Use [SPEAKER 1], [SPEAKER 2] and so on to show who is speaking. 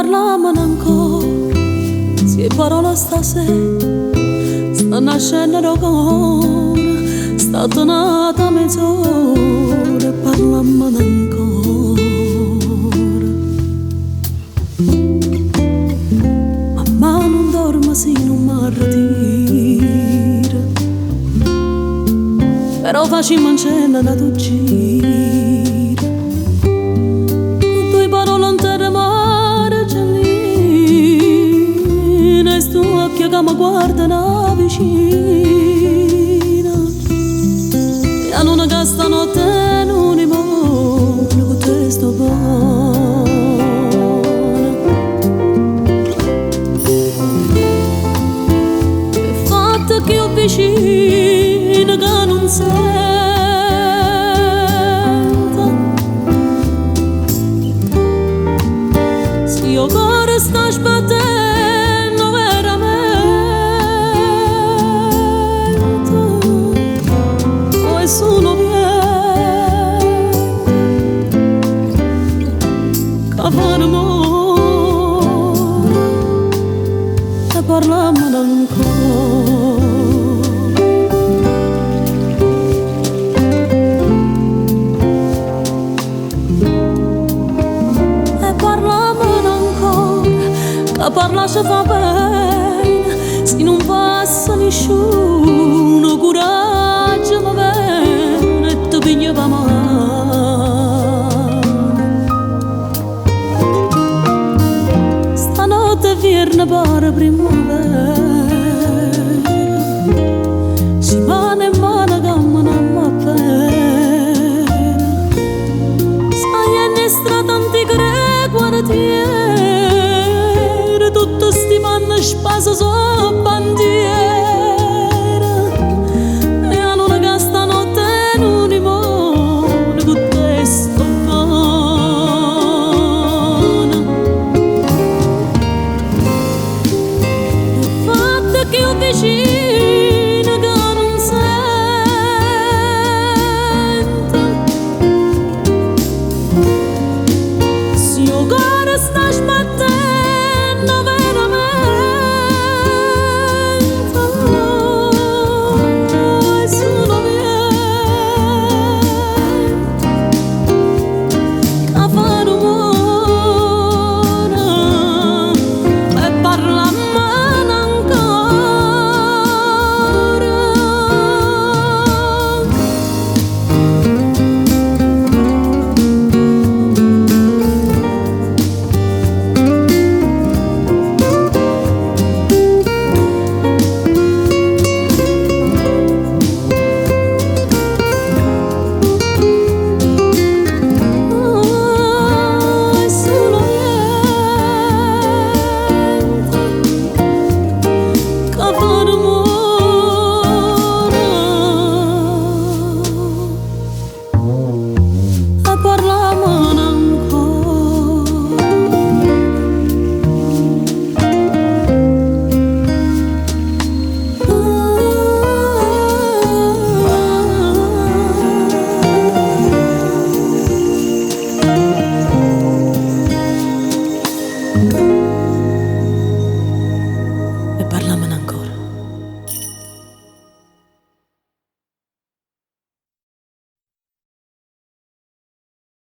[SPEAKER 1] parlavano ancora, se parola stasera, sta nascendo ancora, sta tornata mezz'ora e parlavano ancora. Mamma non dorme se non mi ritira, però facciamo in cena da tu gira, con tue parole in terra mare giallina, e sto occhio che mi guardano vicina, e a non che stanotte non mi muoio con te sto buono. E fatto che io vicino che non sei, io cuore sta sbattendo veramente, poi sono viene che fanno amore e parliamo ancora. A parlare si fa bene, se non passa nessuno, coraggio mi viene e ti piglio la mano. Stanotte viene pare primavera,